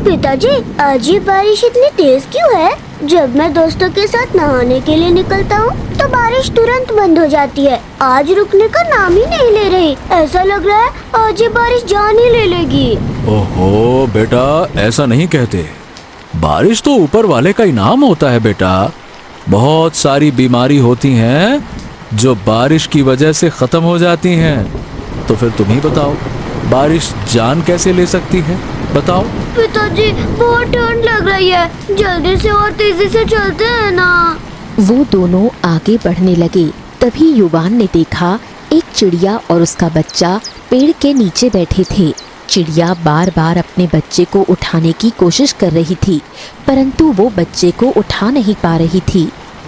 पिताजी, आज ये बारिश इतनी तेज क्यों है? जब मैं दोस्तों के साथ नहाने के लिए निकलता हूँ तो बारिश तुरंत बंद हो जाती है। आज रुकने का नाम ही नहीं ले रही। ऐसा लग रहा है आज ये बारिश जान ही ले लेगी। ओहो बेटा, ऐसा नहीं कहते। बारिश तो ऊपर वाले का इनाम होता है बेटा। बहुत सारी बीमारी होती हैं जो बारिश की वजह से खत्म हो जाती हैं। तो फिर तुम ही बताओ, बारिश जान कैसे ले सकती है? बताओ। पिताजी, बहुत ठंड लग रही है, जल्दी से और तेजी से चलते हैं ना। वो दोनों आगे बढ़ने लगे। तभी युवान ने देखा एक चिड़िया और उसका बच्चा पेड़ के नीचे बैठे थे। चिड़िया बार बार अपने बच्चे को उठाने की कोशिश कर रही थी, परंतु वो बच्चे को उठा नहीं पा रही थी।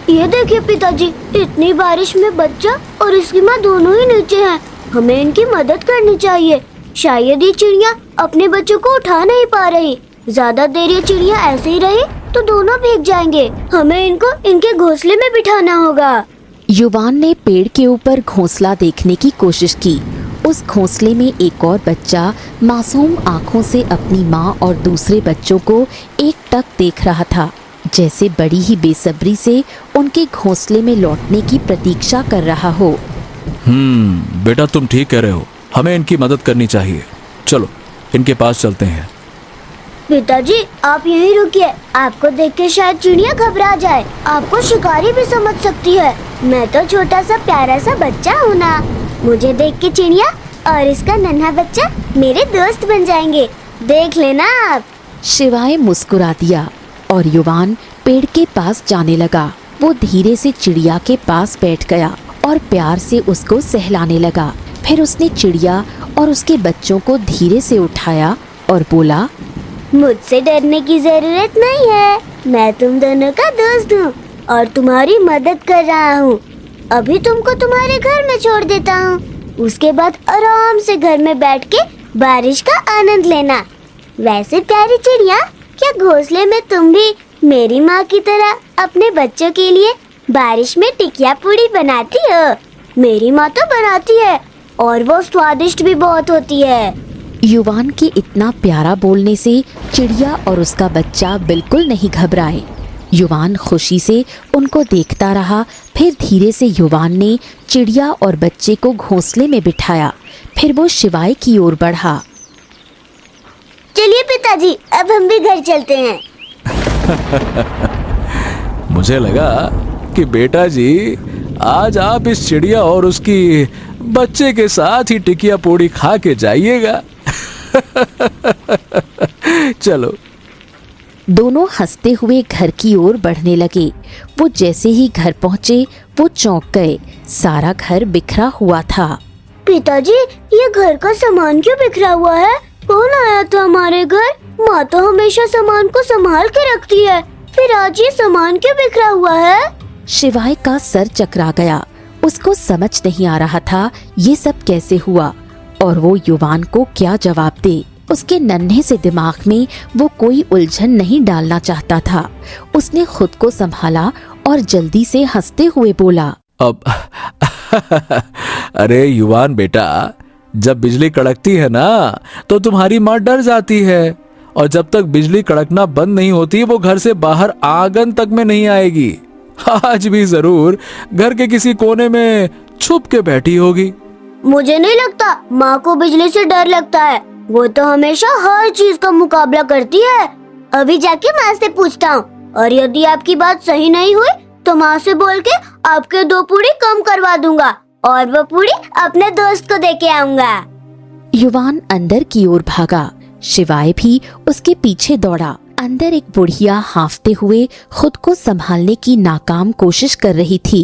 ये देखिए पिताजी, इतनी बारिश में बच्चा और इसकी माँ दोनों ही नीचे हैं। हमें इनकी मदद करनी चाहिए। शायद ये चिड़िया अपने बच्चों को उठा नहीं पा रही। ज्यादा देर ये चिड़िया ऐसे ही रही तो दोनों भीग जाएंगे। हमें इनको इनके घोंसले में बिठाना होगा। युवान ने पेड़ के ऊपर घोंसला देखने की कोशिश की। उस घोंसले में एक और बच्चा मासूम आँखों से अपनी माँ और दूसरे बच्चों को एकटक देख रहा था, जैसे बड़ी ही बेसब्री से उनके घोंसले में लौटने की प्रतीक्षा कर रहा हो। बेटा, तुम ठीक कह रहे हो। हमें इनकी मदद करनी चाहिए। चलो इनके पास चलते हैं। पिताजी, आप यहीं रुकिए। आपको देख के शायद चिड़िया घबरा जाए। आपको शिकारी भी समझ सकती है। मैं तो छोटा सा प्यारा सा बच्चा हूँ ना। मुझे देख के चिड़िया और इसका नन्हा बच्चा मेरे दोस्त बन जाएंगे। देख लेना आप। शिवाय मुस्कुरा दिया और युवान पेड़ के पास जाने लगा। वो धीरे से चिड़िया के पास बैठ गया और प्यार से उसको सहलाने लगा। फिर उसने चिड़िया और उसके बच्चों को धीरे से उठाया और बोला, मुझसे डरने की जरूरत नहीं है। मैं तुम दोनों का दोस्त हूँ और तुम्हारी मदद कर रहा हूँ। अभी तुमको तुम्हारे घर में छोड़ देता हूँ। उसके बाद आराम से घर में बैठ के बारिश का आनंद लेना। वैसे प्यारी चिड़िया, क्या घोंसले में तुम भी मेरी माँ की तरह अपने बच्चों के लिए बारिश में टिकिया पूड़ी बनाती हो? मेरी माँ तो बनाती है और वो स्वादिष्ट भी बहुत होती है। युवान के इतना प्यारा बोलने से चिड़िया और उसका बच्चा बिल्कुल नहीं घबराए। युवान खुशी से उनको देखता रहा। फिर धीरे से युवान ने चिड़िया और बच्चे को घोंसले में बिठाया। फिर वो शिवाय की ओर बढ़ा। चलिए पिताजी, अब हम भी घर चलते हैं। मुझे लगा कि बेटा जी, आज आप इस चिड़िया और उसकी बच्चे के साथ ही टिकिया पूड़ी खा के जाइएगा। चलो। दोनों हंसते हुए घर की ओर बढ़ने लगे। वो जैसे ही घर पहुँचे वो चौंक गए। सारा घर बिखरा हुआ था। पिताजी, ये घर का सामान क्यों बिखरा हुआ है? कौन आया था हमारे घर? माँ तो हमेशा सामान को संभाल के रखती है, फिर आज ये सामान क्यों बिखरा हुआ है? शिवाय का सर चकरा गया। उसको समझ नहीं आ रहा था ये सब कैसे हुआ और वो युवान को क्या जवाब दे। उसके नन्हे से दिमाग में वो कोई उलझन नहीं डालना चाहता था। उसने खुद को संभाला और जल्दी से हंसते हुए बोला, अब अरे युवान बेटा, जब बिजली कड़कती है ना तो तुम्हारी माँ डर जाती है और जब तक बिजली कड़कना बंद नहीं होती वो घर से बाहर आंगन तक में नहीं आएगी। आज भी जरूर घर के किसी कोने में छुप के बैठी होगी। मुझे नहीं लगता माँ को बिजली से डर लगता है। वो तो हमेशा हर चीज का मुकाबला करती है। अभी जाके माँ से पूछता हूँ और यदि आपकी बात सही नहीं हुई तो माँ से बोल के आपके 2 पूड़ी कम करवा दूंगा और वो पूड़ी अपने दोस्त को दे के आऊंगा। युवान अंदर की ओर भागा। शिवाय भी उसके पीछे दौड़ा। अंदर एक बुढ़िया हांफते हुए खुद को संभालने की नाकाम कोशिश कर रही थी।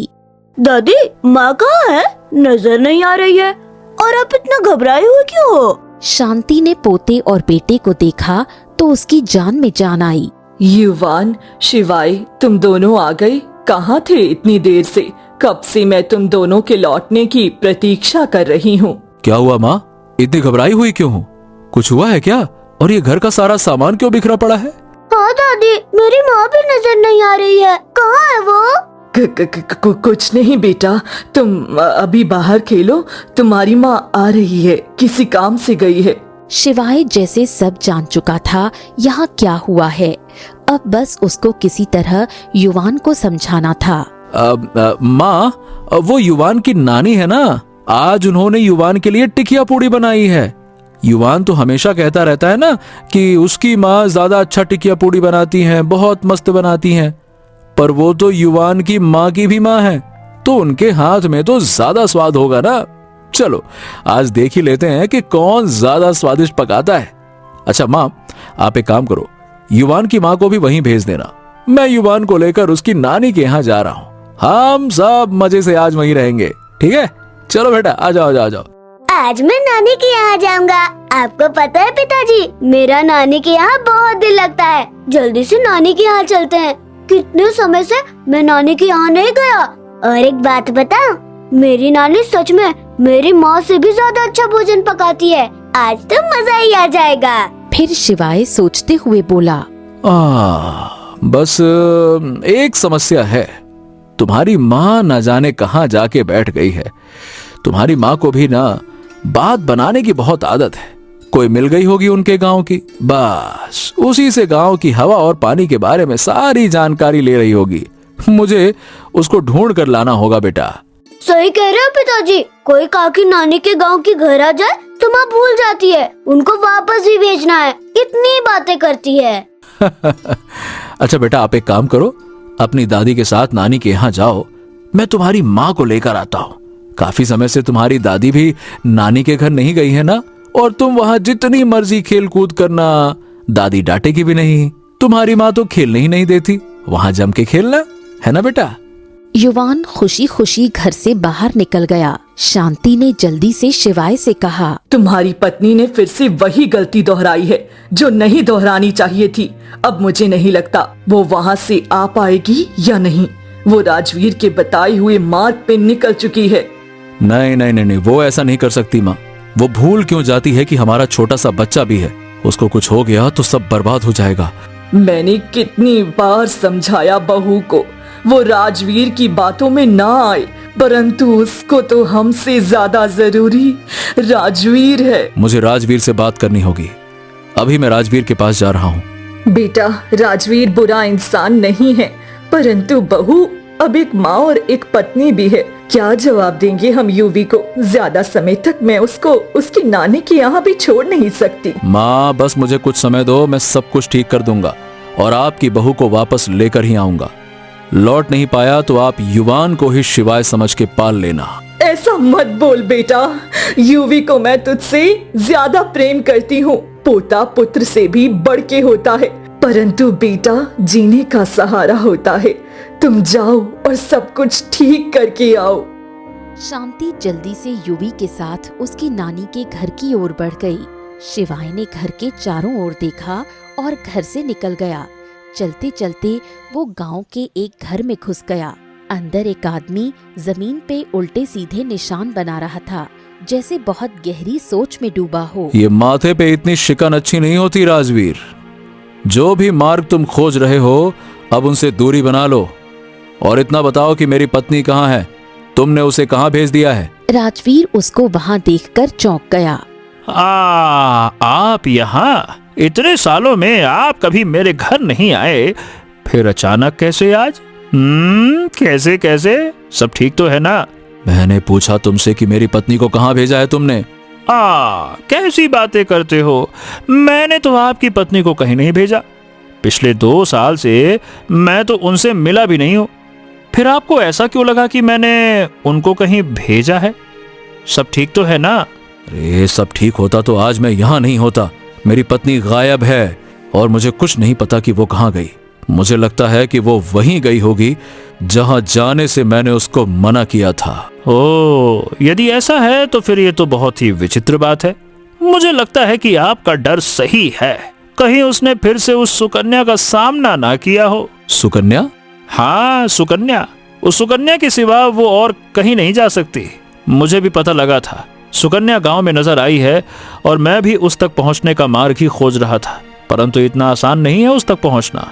दादी, माँ कहाँ है? नजर नहीं आ रही है। और आप इतना घबराए हुए क्यों हो? शांति ने पोते और बेटे को देखा तो उसकी जान में जान आई। युवान, शिवाय, तुम दोनों आ गए? कहाँ थे इतनी देर से? कब से मैं तुम दोनों के लौटने की प्रतीक्षा कर रही हूँ। क्या हुआ माँ, इतनी घबराई हुई क्यों हो? कुछ हुआ है क्या? और ये घर का सारा सामान क्यों बिखरा पड़ा है? हाँ दादी, मेरी माँ भी नजर नहीं आ रही है। कहाँ है वो? कुछ नहीं बेटा, तुम अभी बाहर खेलो। तुम्हारी माँ आ रही है, किसी काम से गई है। शिवाय जैसे सब जान चुका था यहाँ क्या हुआ है। अब बस उसको किसी तरह युवान को समझाना था। माँ, वो युवान की नानी है ना, आज उन्होंने युवान के लिए टिकिया पूड़ी बनाई है। युवान तो हमेशा कहता रहता है ना कि उसकी माँ ज्यादा अच्छा टिकिया पूड़ी बनाती हैं, बहुत मस्त बनाती हैं। पर वो तो युवान की माँ की भी माँ है, तो उनके हाथ में तो ज्यादा स्वाद होगा ना। चलो आज देख ही लेते हैं कि कौन ज्यादा स्वादिष्ट पकाता है। अच्छा माँ, आप एक काम करो, युवान की माँ को भी वहीं भेज देना। मैं युवान को लेकर उसकी नानी के यहाँ जा रहा हूँ। हम सब मजे से आज वहीं रहेंगे, ठीक है? चलो बेटा, आ जाओ, आ जाओ। आज मैं नानी के यहाँ जाऊंगा। आपको पता है पिताजी, मेरा नानी के यहाँ बहुत दिल लगता है। जल्दी से नानी के यहाँ चलते हैं। कितने समय से मैं नानी के यहाँ नहीं गया। और एक बात बताऊं, मेरी नानी सच में मेरी माँ से भी ज्यादा अच्छा भोजन पकाती है। आज तो मजा ही आ जाएगा। फिर शिवाय सोचते हुए बोला, बस एक समस्या है। तुम्हारी माँ न जाने कहाँ जाके बैठ गई है। तुम्हारी माँ को भी ना बात बनाने की बहुत आदत है। कोई मिल गई होगी उनके गांव की, बस उसी से गांव की हवा और पानी के बारे में सारी जानकारी ले रही होगी। मुझे उसको ढूंढ कर लाना होगा बेटा। सही कह रहे हो पिताजी। कोई काकी नानी के गांव की घर आ जाए तो माँ भूल जाती है, उनको वापस भी भेजना है। कितनी बातें करती है। अच्छा बेटा, आप एक काम करो, अपनी दादी के साथ नानी के यहाँ जाओ। मैं तुम्हारी माँ को लेकर आता हूँ। काफी समय से तुम्हारी दादी भी नानी के घर नहीं गई है ना, और तुम वहाँ जितनी मर्जी खेल कूद करना, दादी डांटेगी भी नहीं। तुम्हारी माँ तो खेलने ही नहीं देती। वहाँ जम के खेलना है ना बेटा। युवान खुशी खुशी घर से बाहर निकल गया। शांति ने जल्दी से शिवाय से कहा, तुम्हारी पत्नी ने फिर से वही गलती दोहराई है जो नहीं दोहरानी चाहिए थी। अब मुझे नहीं लगता वो वहाँ से आ पाएगी या नहीं। वो राजवीर के बताए हुए मार्ग पे निकल चुकी है। नहीं नहीं नहीं नहीं, वो ऐसा नहीं कर सकती माँ। वो भूल क्यों जाती है कि हमारा छोटा सा बच्चा भी है। उसको कुछ हो गया तो सब बर्बाद हो जाएगा। मैंने कितनी बार समझाया बहू को वो राजवीर की बातों में ना आए, परंतु उसको तो हमसे ज्यादा जरूरी राजवीर है। मुझे राजवीर से बात करनी होगी। अभी मैं राजवीर के पास जा रहा हूँ। बेटा, राजवीर बुरा इंसान नहीं है, परंतु बहू अब एक माँ और एक पत्नी भी है। क्या जवाब देंगे हम युवी को? ज्यादा समय तक मैं उसको उसकी नानी के यहाँ भी छोड़ नहीं सकती। माँ, बस मुझे कुछ समय दो, मैं सब कुछ ठीक कर दूंगा और आपकी बहू को वापस लेकर ही आऊंगा। लौट नहीं पाया तो आप युवान को ही शिवाय समझ के पाल लेना। ऐसा मत बोल बेटा। युवी को मैं तुझसे ज्यादा प्रेम करती हूँ। पोता पुत्र से भी बढ़ के होता है, परंतु बेटा जीने का सहारा होता है। तुम जाओ और सब कुछ ठीक करके आओ। शांति जल्दी से युवी के साथ उसकी नानी के घर की ओर बढ़ गई। शिवाय ने घर के चारों ओर देखा और घर से निकल गया। चलते चलते वो गांव के एक घर में घुस गया। अंदर एक आदमी जमीन पे उल्टे सीधे निशान बना रहा था, जैसे बहुत गहरी सोच में डूबा हो। ये माथे पे इतनी शिकन अच्छी नहीं होती राजवीर। जो भी मार्ग तुम खोज रहे हो, अब उनसे दूरी बना लो। और इतना बताओ कि मेरी पत्नी कहाँ है? तुमने उसे कहाँ भेज दिया है? राजवीर उसको वहाँ देखकर चौंक गया। आप यहाँ? इतने सालों में आप कभी मेरे घर नहीं आए, फिर अचानक कैसे आज? कैसे कैसे? सब ठीक तो है ना? मैंने पूछा तुमसे कि मेरी पत्नी को कहाँ भेजा है तुमने? कैसी बातें करते हो? मैंने तो आपकी पत्नी को कहीं नहीं भेजा। पिछले 2 साल से मैं तो उनसे मिला भी नहीं हूँ। फिर आपको ऐसा क्यों लगा कि मैंने उनको कहीं भेजा है? सब ठीक तो है ना? अरे सब ठीक होता तो आज मैं यहाँ नहीं होता। मेरी पत्नी गायब है और मुझे कुछ नहीं पता कि वो कहाँ गई। मुझे लगता है कि वो वहीं गई होगी जहाँ जाने से मैंने उसको मना किया था। यदि ऐसा है तो फिर ये तो बहुत ही विचित्र बात है। मुझे लगता है कि आपका डर सही है। कहीं उसने फिर से उस सुकन्या का सामना ना किया हो। सुकन्या? हाँ, सुकन्या। उस सुकन्या के सिवा वो और कहीं नहीं जा सकती। मुझे भी पता लगा था। सुकन्या गांव में नजर आई है और मैं भी उस तक पहुंचने का मार्ग ही खोज रहा था, परंतु इतना आसान नहीं है उस तक पहुंचना।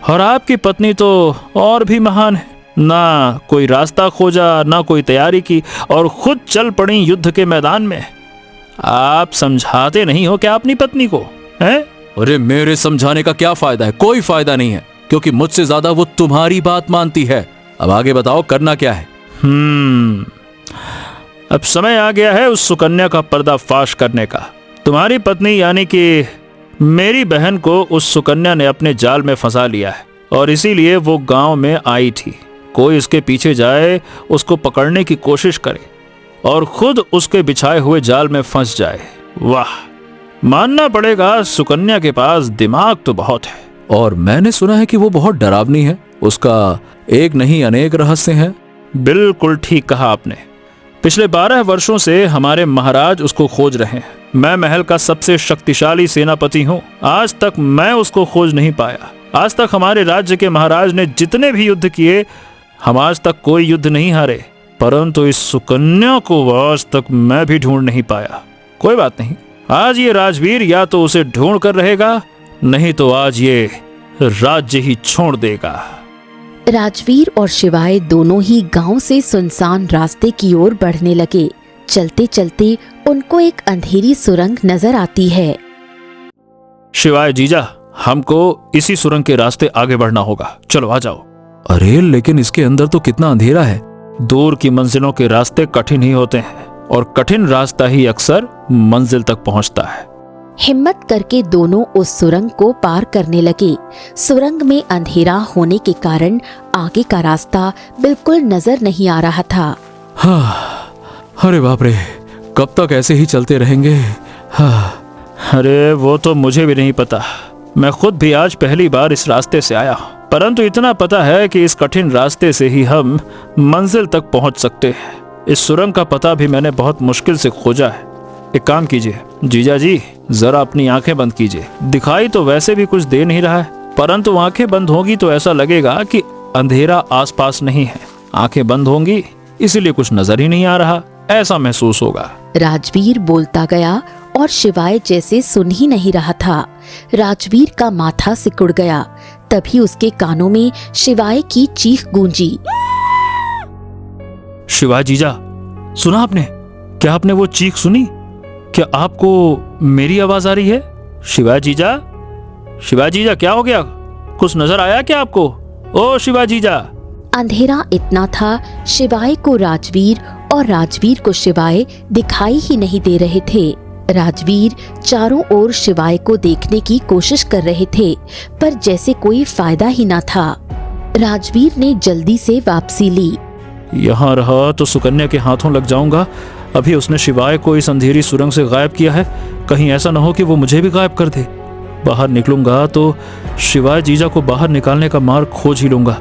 और आपकी पत्नी तो और भी महान है। ना कोई रास्ता खोजा, ना कोई तैयारी की, और खुद चल पड़ी युद्ध के मैदान में। आप समझाते नहीं हो क्या अपनी पत्नी को, हैं? अरे मेरे समझाने का क्या फायदा है? कोई फायदा नहीं है, क्योंकि मुझसे ज्यादा वो तुम्हारी बात मानती है। अब आगे बताओ, करना क्या है? अब समय आ गया है उस सुकन्या का पर्दाफाश करने का। तुम्हारी पत्नी यानी कि मेरी बहन को उस सुकन्या ने अपने जाल में फंसा लिया है और इसीलिए वो गांव में आई थी। कोई उसके पीछे जाए, उसको पकड़ने की कोशिश करे और खुद उसके बिछाए हुए जाल में फंस जाए। वाह, मानना पड़ेगा सुकन्या के पास दिमाग तो बहुत है। और मैंने सुना है कि वो बहुत डरावनी है, उसका एक नहीं अनेक रहस्य हैं। बिल्कुल ठीक कहा आपने। पिछले 12 वर्षों से हमारे महाराज उसको खोज रहे हैं। मैं महल का सबसे शक्तिशाली सेनापति हूँ, आज तक मैं उसको खोज नहीं पाया। आज तक हमारे राज्य के महाराज ने जितने भी युद्ध किए, हम आज तक कोई युद्ध नहीं हारे, परंतु इस सुकन्या को आज तक मैं भी ढूंढ नहीं पाया। कोई बात नहीं, आज ये राजवीर या तो उसे ढूंढ कर रहेगा, नहीं तो आज ये राज्य ही छोड़ देगा। राजवीर और शिवाय दोनों ही गांव से सुनसान रास्ते की ओर बढ़ने लगे। चलते चलते उनको एक अंधेरी सुरंग नजर आती है। शिवाय जीजा, हमको इसी सुरंग के रास्ते आगे बढ़ना होगा, चलो आ जाओ। अरे लेकिन इसके अंदर तो कितना अंधेरा है। दूर की मंजिलों के रास्ते कठिन ही होते हैं और कठिन रास्ता ही अक्सर मंजिल तक पहुंचता है। हिम्मत करके दोनों उस सुरंग को पार करने लगे। सुरंग में अंधेरा होने के कारण आगे का रास्ता बिल्कुल नजर नहीं आ रहा था। अरे बाप रे, कब तक ऐसे ही चलते रहेंगे? अरे वो तो मुझे भी नहीं पता, मैं खुद भी आज पहली बार इस रास्ते से आया, परंतु इतना पता है कि इस कठिन रास्ते से ही हम मंजिल तक पहुंच सकते हैं। इस सुरंग का पता भी मैंने बहुत मुश्किल से खोजा है। एक काम कीजिए जीजा जी, जरा अपनी आंखें बंद कीजिए। दिखाई तो वैसे भी कुछ दे नहीं रहा है, परंतु आंखें बंद होंगी तो ऐसा लगेगा कि अंधेरा आसपास नहीं है। आंखें बंद होंगी इसीलिए कुछ नजर ही नहीं आ रहा, ऐसा महसूस होगा। राजवीर बोलता गया और शिवाय जैसे सुन ही नहीं रहा था। राजवीर का माथा सिकुड़ गया। तभी उसके कानों में शिवाय की चीख गूंजी। शिवाय जीजा, सुना आपने? क्या आपने वो चीख सुनी? क्या आपको मेरी आवाज आ रही है? शिवाय जीजा, शिवाय जीजा, क्या हो गया? कुछ नजर आया क्या आपको? ओ शिवाय जीजा। अंधेरा इतना था, शिवाय को राजवीर और राजवीर को शिवाय दिखाई ही नहीं दे रहे थे। राजवीर चारों ओर शिवाय को देखने की कोशिश कर रहे थे, पर जैसे कोई फायदा ही ना था। राजवीर ने जल्दी से वापसी ली। यहाँ रहा तो सुकन्या के हाथों लग जाऊंगा। अभी उसने शिवाय को इस अंधेरी सुरंग से गायब किया है, कहीं ऐसा न हो कि वो मुझे भी गायब कर दे। बाहर निकलूंगा तो शिवाय जीजा को बाहर निकालने का मार्ग खोज ही लूंगा।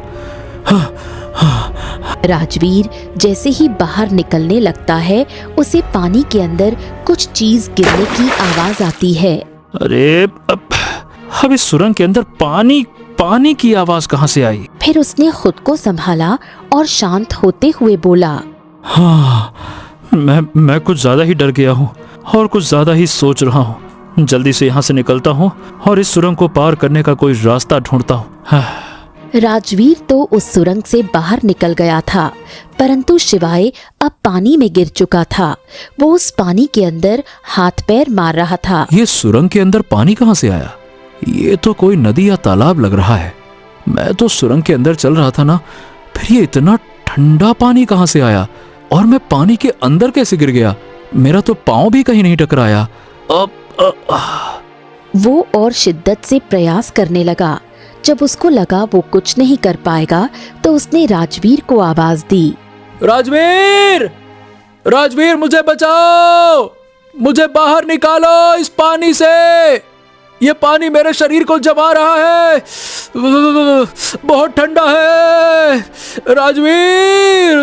राजवीर जैसे ही बाहर निकलने लगता है, उसे पानी के अंदर कुछ चीज गिरने की आवाज आती है। अरे अब इस सुरंग के अंदर पानी की आवाज कहाँ से आई? फिर उसने खुद को संभाला और शांत होते हुए बोला, हाँ, मैं कुछ ज्यादा ही डर गया हूँ और कुछ ज्यादा ही सोच रहा हूँ। जल्दी से यहाँ से निकलता हूँ और इस सुरंग को पार करने का कोई रास्ता ढूंढता हूँ। राजवीर तो उस सुरंग से बाहर निकल गया था, परंतु शिवाय अब पानी में गिर चुका था। वो उस पानी के अंदर हाथ पैर मार रहा था। ये सुरंग के अंदर पानी कहाँ से आया? ये तो कोई नदी या तालाब लग रहा है। मैं तो सुरंग के अंदर चल रहा था ना, फिर ये इतना ठंडा पानी कहाँ से आया? और मैं पानी के अंदर कैसे गिर गया? मेरा तो पाँव भी कहीं नहीं टकराया। वो और शिद्दत से प्रयास करने लगा। जब उसको लगा वो कुछ नहीं कर पाएगा, तो उसने राजवीर को आवाज दी, राजवीर, राजवीर, मुझे बचाओ, मुझे बाहर निकालो इस पानी से। ये पानी मेरे शरीर को जमा रहा है, बहुत ठंडा है। राजवीर।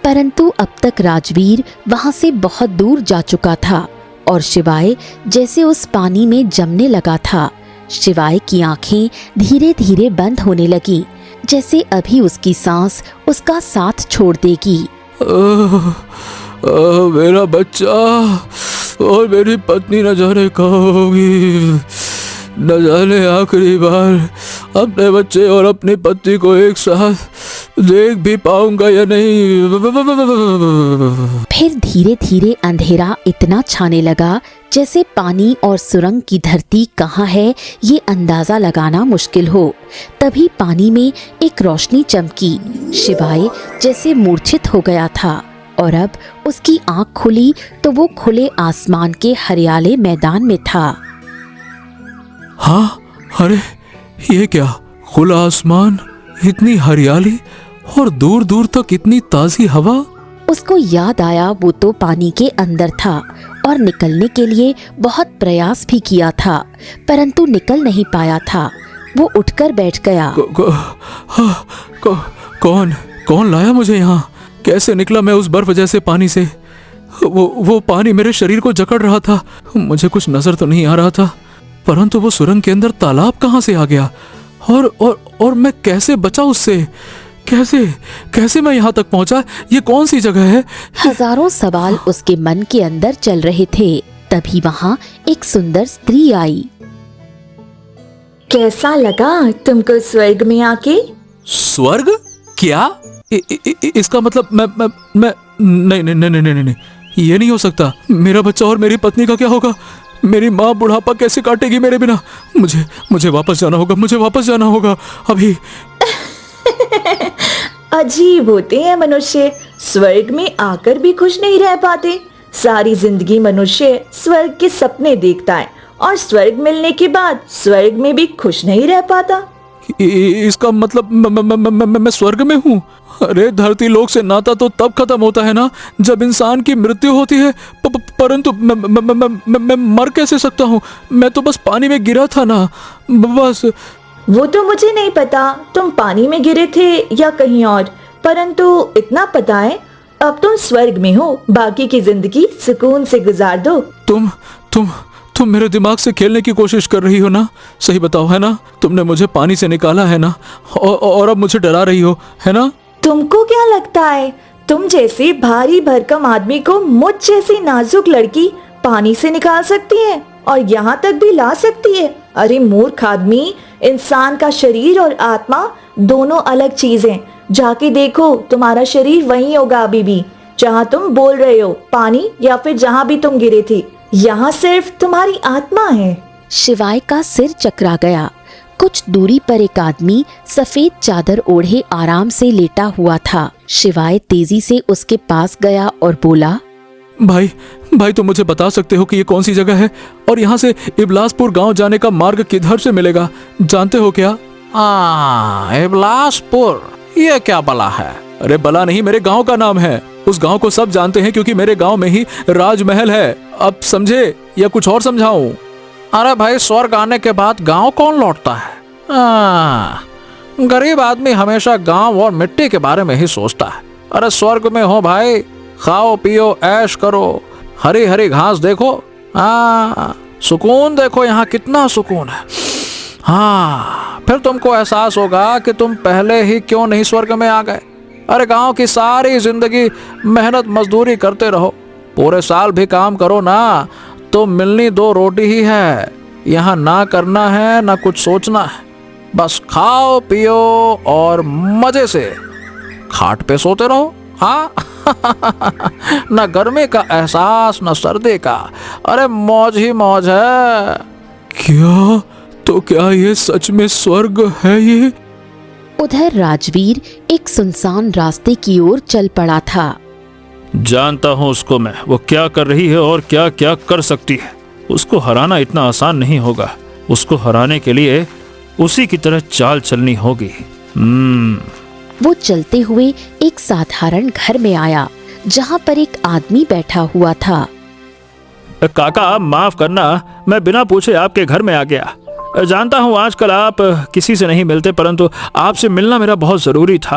परंतु अब तक राजवीर वहां से बहुत दूर जा चुका था और शिवाय जैसे उस पानी में जमने लगा था। शिवाय की आंखें धीरे धीरे बंद होने लगी, जैसे अभी उसकी सांस उसका साथ छोड़ देगी। मेरा बच्चा और मेरी पत्नी न जाने कब होगी, न जाने आखिरी बार अपने बच्चे और अपनी पत्नी को एक साथ देख भी पाऊंगा या नहीं। फिर धीरे धीरे अंधेरा इतना छाने लगा जैसे पानी और सुरंग की धरती कहाँ है ये अंदाजा लगाना मुश्किल हो। तभी पानी में एक रोशनी चमकी। शिवाय जैसे मूर्छित हो गया था और अब उसकी आंख खुली तो वो खुले आसमान के हरियाले मैदान में था। हाँ, अरे ये क्या, खुला आसमान, इतनी हरियाली और दूर दूर तक इतनी ताजी हवा। उसको याद आया वो तो पानी के अंदर था और निकलने के लिए बहुत प्रयास भी किया था, परंतु निकल नहीं पाया था। वो उठकर बैठ गया। कौन लाया मुझे यहाँ? कैसे निकला मैं उस बर्फ जैसे पानी से? वो पानी मेरे शरीर को जकड़ रहा था। मुझे कुछ नजर तो नहीं आ रहा था, परंतु वो सुरंग के अंदर तालाब कहाँ से आ गया? और मैं कैसे बचा उससे? कैसे मैं यहाँ तक पहुँचा? ये कौन सी जगह है? हजारों सवाल उसके मन के अंदर चल रहे थे। तभी वहाँ एक सुंदर स्त्री आई। कैसा लगा तुमको स्वर्ग में आके? स्वर्ग? क्या? इसका मतलब मैं नहीं, ये नहीं हो सकता। मेरा बच्चा और मेरी पत्नी का क्या होगा? मेरी माँ बुढ़ापा कैसे काटेगी मेरे बिना? मुझे वापस जाना होगा अभी। अजीब होते हैं मनुष्य, स्वर्ग में आकर भी खुश नहीं रह पाते। सारी जिंदगी मनुष्य स्वर्ग के सपने देखता है और स्वर्ग मिलने के बाद स्वर्ग में भी खुश नहीं रह पाता। इसका मतलब मैं स्वर्ग में हूँ? अरे धरती लोक से नाता तो तब खत्म होता है ना जब इंसान की मृत्यु होती है, परंतु मैं मर कैसे सकता हूँ? मैं तो बस पानी में गिरा था ना, बस। वो तो मुझे नहीं पता तुम पानी में गिरे थे या कहीं और, परंतु इतना पता है अब तुम स्वर्ग में हो। बाकी की जिंदगी सुकून से गुजार दो। तुम मेरे दिमाग से खेलने की कोशिश कर रही हो ना? सही बताओ, है ना? तुमने मुझे पानी से निकाला है ना, और अब मुझे डरा रही हो, है ना? तुमको क्या लगता है तुम जैसे भारी भरकम आदमी को मुझ जैसी नाजुक लड़की पानी से निकाल सकती है और यहाँ तक भी ला सकती है? अरे मूर्ख आदमी, इंसान का शरीर और आत्मा दोनों अलग चीजें। जाके देखो, तुम्हारा शरीर वहीं होगा अभी भी जहाँ तुम बोल रहे हो, पानी या फिर जहाँ भी तुम गिरे थे। यहाँ सिर्फ तुम्हारी आत्मा है। शिवाय का सिर चकरा गया। कुछ दूरी पर एक आदमी सफेद चादर ओढ़े आराम से लेटा हुआ था। शिवाय तेजी से उसके पास गया और बोला, भाई तुम मुझे बता सकते हो कि ये कौन सी जगह है और यहाँ से इबलासपुर गांव जाने का मार्ग किधर से मिलेगा? जानते हो क्या? इबलासपुर, ये क्या बला है? अरे बला नहीं, मेरे गांव का नाम है। उस गांव को सब जानते हैं क्योंकि मेरे गांव में ही राजमहल है। अब समझे या कुछ और समझाऊं? अरे भाई, स्वर्ग आने के बाद गांव कौन लौटता है? गरीब आदमी हमेशा गांव और मिट्टी के बारे में ही सोचता है। अरे स्वर्ग में हो भाई, खाओ पियो ऐश करो, हरी हरी घास देखो, सुकून देखो, यहाँ कितना सुकून है। फिर तुमको एहसास होगा कि तुम पहले ही क्यों नहीं स्वर्ग में आ गए। अरे गांव की सारी जिंदगी मेहनत मजदूरी करते रहो, पूरे साल भी काम करो ना तो मिलनी 2 रोटी ही है। यहाँ ना करना है ना कुछ सोचना है, बस खाओ पियो और मजे से खाट पे सोते रहो। ना गर्मी का एहसास ना सर्दी का, अरे मौज ही मौज है। क्या ये सच में स्वर्ग है ये? उधर राजवीर एक सुनसान रास्ते की ओर चल पड़ा था। जानता हूँ उसको मैं, वो क्या कर रही है और क्या क्या कर सकती है। उसको हराना इतना आसान नहीं होगा। उसको हराने के लिए उसी की तरह चाल चलनी होगी। वो चलते हुए एक साधारण घर में आया जहाँ पर एक आदमी बैठा हुआ था। काका माफ करना, मैं बिना पूछे आपके घर में आ गया। जानता हूँ आजकल आप किसी से नहीं मिलते, परंतु आपसे मिलना मेरा बहुत ज़रूरी था।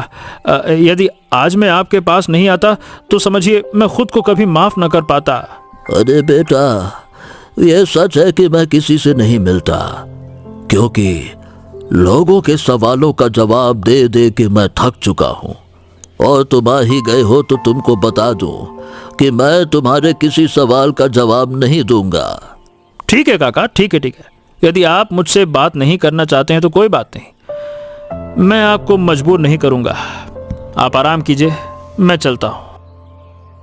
यदि आज मैं आपके पास नहीं आता तो समझिए मैं खुद को कभी माफ़ न कर पाता। अरे बेटा, यह सच है कि मैं किसी से नहीं मिलता, क्योंकि लोगों के सवालों का जवाब दे दे के मैं थक चुका हूँ। और तुम आ ही गए हो तो तुमको बता दूं कि मैं तुम्हारे किसी सवाल का जवाब नहीं दूंगा। ठीक है काका, ठीक है। यदि आप मुझसे बात नहीं करना चाहते हैं तो कोई बात नहीं, मैं आपको मजबूर नहीं करूंगा। आप आराम कीजिए, मैं चलता हूँ।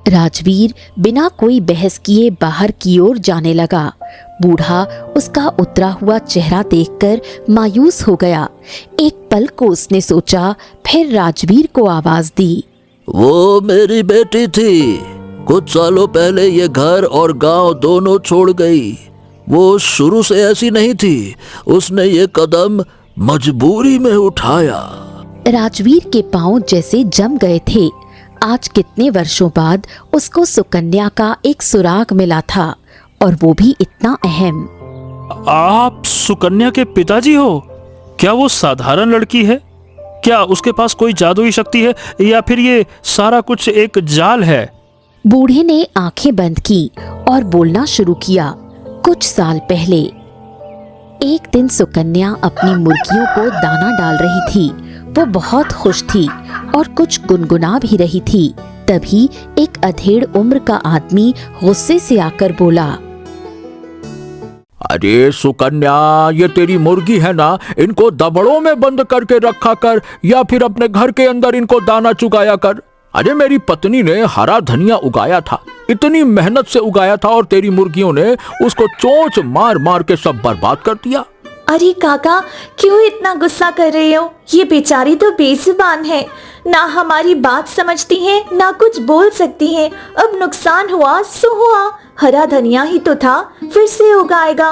राजवीर बिना कोई बहस किए बाहर की ओर जाने लगा। बूढ़ा उसका उतरा हुआ चेहरा देखकर मायूस हो गया। एक पल को उसने सोचा, फिर राजवीर को आवाज दी। वो मेरी बेटी थी। कुछ सालों पहले ये घर और गांव दोनों छोड़ गई। वो शुरू से ऐसी नहीं थी, उसने ये कदम मजबूरी में उठाया। राजवीर के पांव जैसे जम गए थे। आज कितने वर्षों बाद उसको सुकन्या का एक सुराग मिला था, और वो भी इतना अहम। आप सुकन्या के पिताजी हो? क्या वो साधारण लड़की है? क्या उसके पास कोई जादुई शक्ति है, या फिर ये सारा कुछ एक जाल है? बूढ़े ने आंखें बंद की और बोलना शुरू किया। कुछ साल पहले एक दिन सुकन्या अपनी मुर्गियों को दाना डाल रही थी। वो बहुत खुश थी और कुछ गुनगुना भी रही थी। तभी एक अधेड़ उम्र का आदमी गुस्से से आकर बोला, अरे सुकन्या, ये तेरी मुर्गी है ना, इनको दबड़ों में बंद करके रखा कर, या फिर अपने घर के अंदर इनको दाना चुगाया कर। अरे मेरी पत्नी ने हरा धनिया उगाया था, इतनी मेहनत से उगाया था, और तेरी मुर्गियों ने उसको चोंच मार मार के सब बर्बाद कर दिया। अरे काका, क्यों इतना गुस्सा कर रहे हो? ये बेचारी तो बेजुबान है, ना हमारी बात समझती है, ना कुछ बोल सकती है। अब नुकसान हुआ सो हुआ, हरा धनिया ही तो था, फिर से उगाएगा।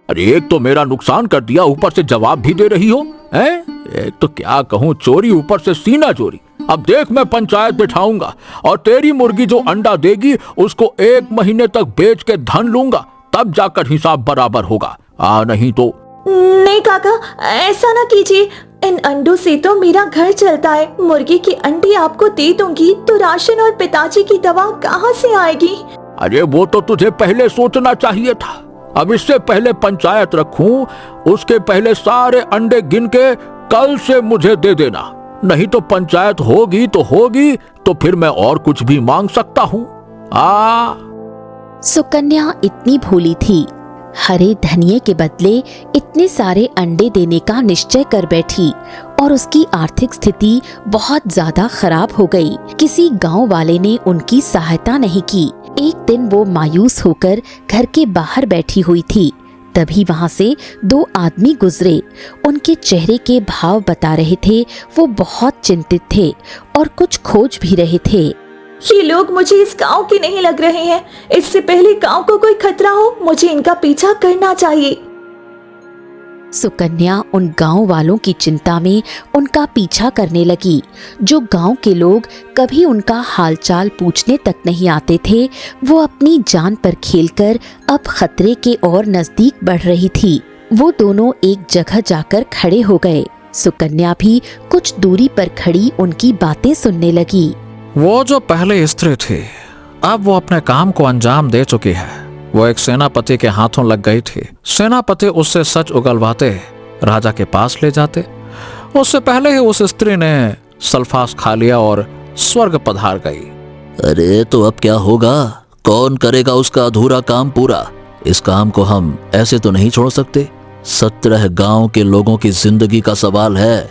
अरे एक तो मेरा नुकसान कर दिया, ऊपर से जवाब भी दे रही हो, हैं? एक तो क्या कहूँ, चोरी ऊपर से सीना चोरी। अब देख, मैं पंचायत बिठाऊंगा, और तेरी मुर्गी जो अंडा देगी उसको 1 महीने तक बेच के धन लूंगा, तब जाकर हिसाब बराबर होगा। नहीं तो। नहीं काका, ऐसा ना कीजिए। इन अंडों से तो मेरा घर चलता है। मुर्गी की अंडी आपको दे दूंगी तो राशन और पिताजी की दवा कहाँ से आएगी? अरे वो तो तुझे पहले सोचना चाहिए था। अब इससे पहले पंचायत रखूं, उसके पहले सारे अंडे गिन के कल से मुझे दे देना, नहीं तो पंचायत होगी तो फिर मैं और कुछ भी मांग सकता हूँ। सुकन्या इतनी भोली थी, हरे धनिये के बदले इतने सारे अंडे देने का निश्चय कर बैठी, और उसकी आर्थिक स्थिति बहुत ज्यादा खराब हो गई। किसी गांव वाले ने उनकी सहायता नहीं की। एक दिन वो मायूस होकर घर के बाहर बैठी हुई थी। तभी वहां से 2 आदमी गुजरे। उनके चेहरे के भाव बता रहे थे वो बहुत चिंतित थे और कुछ खोज भी रहे थे। ये लोग मुझे इस गांव के नहीं लग रहे हैं। इससे पहले गांव को कोई खतरा हो, मुझे इनका पीछा करना चाहिए। सुकन्या उन गांव वालों की चिंता में उनका पीछा करने लगी। जो गांव के लोग कभी उनका हालचाल पूछने तक नहीं आते थे, वो अपनी जान पर खेलकर अब खतरे के और नजदीक बढ़ रही थी। वो दोनों एक जगह जाकर खड़े हो गए। सुकन्या भी कुछ दूरी पर खड़ी उनकी बातें सुनने लगी। वो जो पहले स्त्री थी, अब वो अपने काम को अंजाम दे चुकी है। वो एक सेनापति के हाथों लग गई थी। सेनापति उससे सच उगलवाते राजा के पास ले जाते। उससे पहले ही उस स्त्री ने सल्फास खा लिया और स्वर्ग पधार गई। अरे तो अब क्या होगा? कौन करेगा उसका अधूरा काम पूरा? इस काम को हम ऐसे तो नहीं छोड़ सकते। 17 गांव के लोगों की जिंदगी का सवाल है।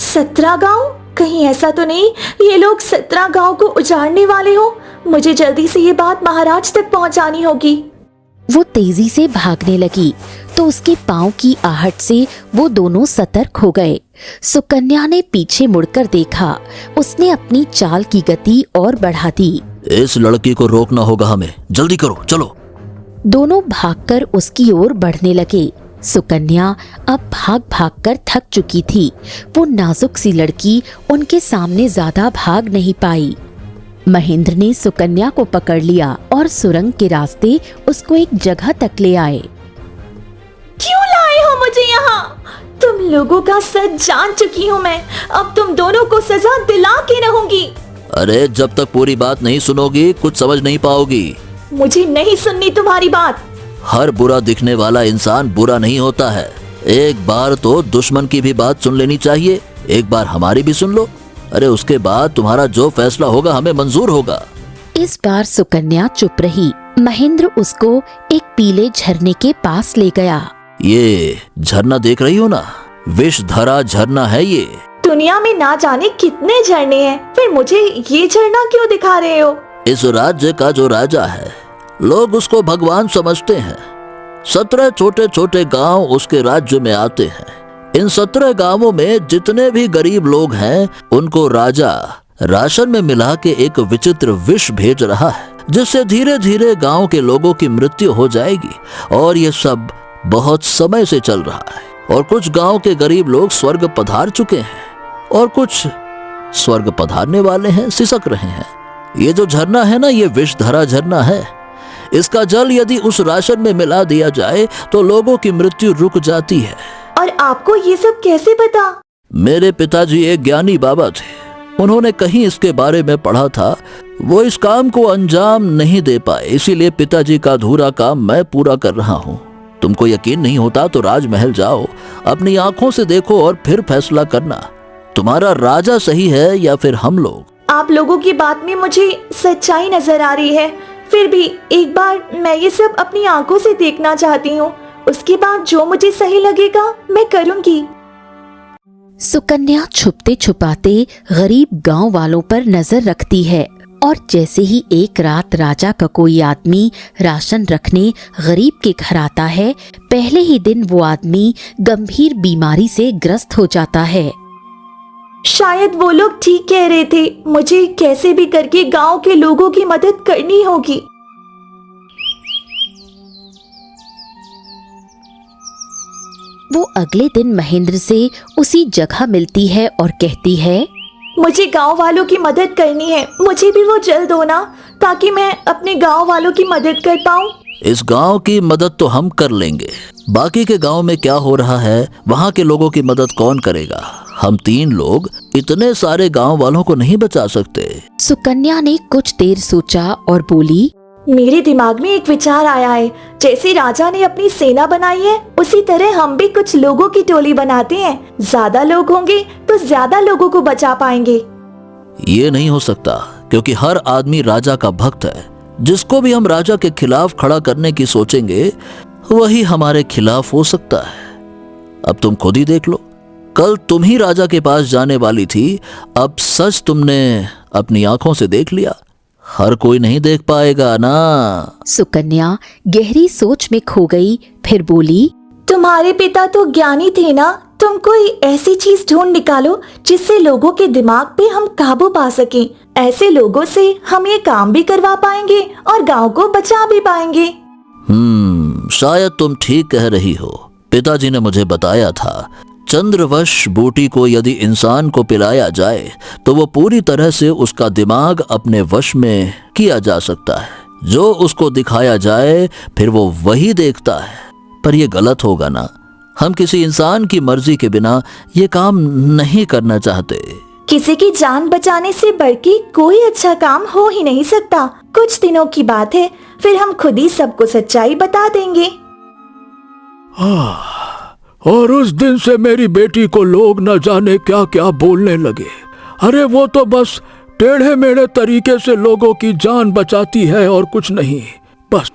17 गांव? कहीं ऐसा तो नहीं ये लोग 17 गांव को उजाड़ने वाले हो? मुझे जल्दी से ये बात महाराज तक पहुंचानी होगी। वो तेजी से भागने लगी तो उसके पांव की आहट से वो दोनों सतर्क हो गए। सुकन्या ने पीछे मुड़कर देखा। उसने अपनी चाल की गति और बढ़ा दी। इस लड़की को रोकना होगा हमें, जल्दी करो, चलो। दोनों भागकर उसकी ओर बढ़ने लगे। सुकन्या अब भाग भाग कर थक चुकी थी। वो नाजुक सी लड़की उनके सामने ज्यादा भाग नहीं पाई। महेंद्र ने सुकन्या को पकड़ लिया और सुरंग के रास्ते उसको एक जगह तक ले आए। क्यों लाए हो मुझे यहाँ? तुम लोगों का सच जान चुकी हूँ मैं। अब तुम दोनों को सजा दिला के रहूंगी। अरे जब तक पूरी बात नहीं सुनोगी कुछ समझ नहीं पाओगी। मुझे नहीं सुननी तुम्हारी बात। हर बुरा दिखने वाला इंसान बुरा नहीं होता है। एक बार तो दुश्मन की भी बात सुन लेनी चाहिए, एक बार हमारी भी सुन लो। अरे उसके बाद तुम्हारा जो फैसला होगा हमें मंजूर होगा। इस बार सुकन्या चुप रही। महेंद्र उसको एक पीले झरने के पास ले गया। ये झरना देख रही हो ना, विष धरा झरना है ये। दुनिया में ना जाने कितने झरने हैं, फिर मुझे ये झरना क्यों दिखा रहे हो? इस राज्य का जो राजा है, लोग उसको भगवान समझते हैं। 17 छोटे छोटे गांव उसके राज्य में आते हैं। इन 17 गांवों में जितने भी गरीब लोग हैं, उनको राजा राशन में मिला के एक विचित्र विष भेज रहा है, जिससे धीरे धीरे गांव के लोगों की मृत्यु हो जाएगी। और ये सब बहुत समय से चल रहा है। और कुछ गांव के गरीब लोग स्वर्ग पधार चुके हैं और कुछ स्वर्ग पधारने वाले हैं, सिसक रहे हैं। ये जो झरना है ना, ये विष धरा झरना है। इसका जल यदि उस राशन में मिला दिया जाए तो लोगों की मृत्यु रुक जाती है। और आपको ये सब कैसे पता? मेरे पिताजी एक ज्ञानी बाबा थे। उन्होंने कहीं इसके बारे में पढ़ा था। वो इस काम को अंजाम नहीं दे पाए, इसीलिए पिताजी का अधूरा काम मैं पूरा कर रहा हूँ। तुमको यकीन नहीं होता तो राजमहल जाओ, अपनी आंखों से देखो और फिर फैसला करना, तुम्हारा राजा सही है या फिर हम लोग। आप लोगों की बात में मुझे सच्चाई नजर आ रही है, फिर भी एक बार मैं ये सब अपनी आंखों से देखना चाहती हूँ। उसके बाद जो मुझे सही लगेगा मैं करूँगी। सुकन्या छुपते छुपाते गरीब गांव वालों पर नजर रखती है और जैसे ही एक रात राजा का कोई आदमी राशन रखने गरीब के घर आता है, पहले ही दिन वो आदमी गंभीर बीमारी से ग्रस्त हो जाता है। शायद वो लोग ठीक कह रहे थे, मुझे कैसे भी करके गांव के लोगों की मदद करनी होगी। वो अगले दिन महेंद्र से उसी जगह मिलती है और कहती है, मुझे गांव वालों की मदद करनी है, मुझे भी वो जल दो ना, ताकि मैं अपने गांव वालों की मदद कर पाऊं। इस गांव की मदद तो हम कर लेंगे, बाकी के गांव में क्या हो रहा है, वहां के लोगों की मदद कौन करेगा? हम 3 लोग इतने सारे गांव वालों को नहीं बचा सकते। सुकन्या ने कुछ देर सोचा और बोली, मेरे दिमाग में एक विचार आया है। जैसे राजा ने अपनी सेना बनाई है, उसी तरह हम भी कुछ लोगों की टोली बनाते हैं। ज्यादा लोग होंगे तो ज्यादा लोगों को बचा पाएंगे। ये नहीं हो सकता, क्योंकि हर आदमी राजा का भक्त है। जिसको भी हम राजा के खिलाफ खड़ा करने की सोचेंगे, वही हमारे खिलाफ हो सकता है। अब तुम खुद ही देख लो, कल तुम ही राजा के पास जाने वाली थी, अब सच तुमने अपनी आंखों से देख लिया। हर कोई नहीं देख पाएगा ना। सुकन्या गहरी सोच में खो गई, फिर बोली, तुम्हारे पिता तो ज्ञानी थे ना, तुम कोई ऐसी चीज ढूंढ निकालो जिससे लोगों के दिमाग पे हम काबू पा सकें। ऐसे लोगों से हम ये काम भी करवा पाएंगे और गांव को बचा भी पाएंगे। शायद तुम ठीक कह रही हो। पिताजी ने मुझे बताया था, चंद्रवश बूटी को यदि इंसान को पिलाया जाए तो वो पूरी तरह से उसका दिमाग अपने वश में किया जा सकता है। जो उसको दिखाया जाए फिर वो वही देखता है। पर ये गलत होगा ना, हम किसी इंसान की मर्जी के बिना ये काम नहीं करना चाहते। किसी की जान बचाने से बढ़ के कोई अच्छा काम हो ही नहीं सकता। कुछ दिनों की बात है, फिर हम खुद ही सबको सच्चाई बता देंगे। और उस दिन से मेरी बेटी को लोग न जाने क्या क्या बोलने लगे। अरे वो तो बस टेढ़े मेढ़े तरीके से लोगों की जान बचाती है और कुछ नहीं, बस।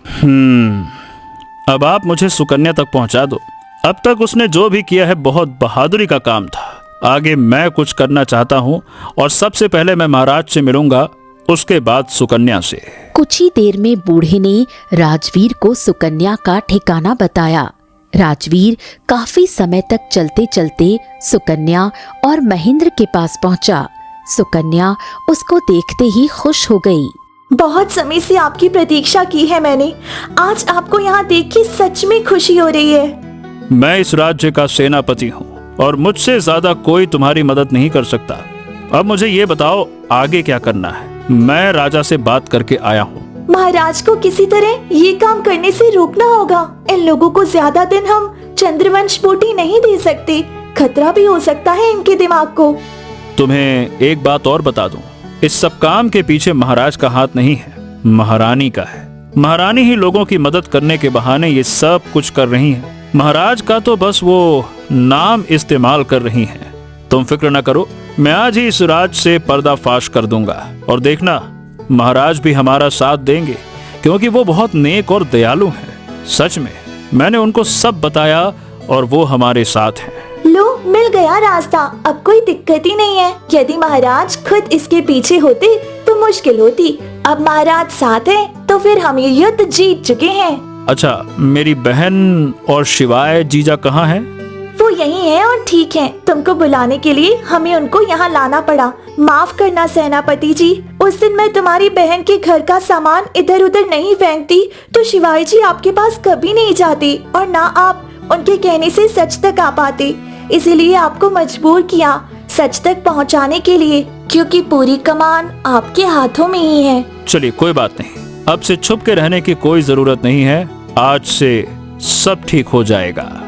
अब आप मुझे सुकन्या तक पहुंचा दो। अब तक उसने जो भी किया है बहुत बहादुरी का काम था। आगे मैं कुछ करना चाहता हूं और सबसे पहले मैं महाराज से मिलूंगा, उसके बाद सुकन्या से। कुछ ही देर में बूढ़े ने राजवीर को सुकन्या का ठिकाना बताया। राजवीर काफी समय तक चलते चलते सुकन्या और महेंद्र के पास पहुंचा। सुकन्या उसको देखते ही खुश हो गई। बहुत समय से आपकी प्रतीक्षा की है मैंने। आज आपको यहाँ देख के सच में खुशी हो रही है। मैं इस राज्य का सेनापति हूँ और मुझसे ज्यादा कोई तुम्हारी मदद नहीं कर सकता। अब मुझे ये बताओ आगे क्या करना है। मैं राजा से बात करके आया हूँ। महाराज को किसी तरह ये काम करने से रोकना होगा। इन लोगों को ज्यादा दिन हम चंद्रवंश बूटी नहीं दे सकते, खतरा भी हो सकता है इनके दिमाग को। तुम्हें एक बात और बता दूं, इस सब काम के पीछे महाराज का हाथ नहीं है, महारानी का है। महारानी ही लोगों की मदद करने के बहाने ये सब कुछ कर रही है। महाराज का तो बस वो नाम इस्तेमाल कर रही हैं। तुम फिक्र न करो, मैं आज ही इस राज से पर्दाफाश कर दूंगा और देखना महाराज भी हमारा साथ देंगे, क्योंकि वो बहुत नेक और दयालु हैं। सच में मैंने उनको सब बताया और वो हमारे साथ हैं। लो, मिल गया रास्ता, अब कोई दिक्कत ही नहीं है। यदि महाराज खुद इसके पीछे होते तो मुश्किल होती। अब महाराज साथ हैं तो फिर हम ये युद्ध जीत चुके हैं। अच्छा, मेरी बहन और शिवाय जीजा कहाँ हैं? वो यही है और ठीक है। तुमको बुलाने के लिए हमें उनको यहाँ लाना पड़ा। माफ करना सेनापति जी, उस दिन मैं तुम्हारी बहन के घर का सामान इधर उधर नहीं फेंकती तो शिवाई जी आपके पास कभी नहीं जाते और ना आप उनके कहने से सच तक आ पाते। इसीलिए आपको मजबूर किया सच तक पहुँचाने के लिए, क्योंकि पूरी कमान आपके हाथों में ही है। चलिए कोई बात नहीं, अब से छुप के रहने की कोई जरूरत नहीं है। आज से सब ठीक हो जाएगा।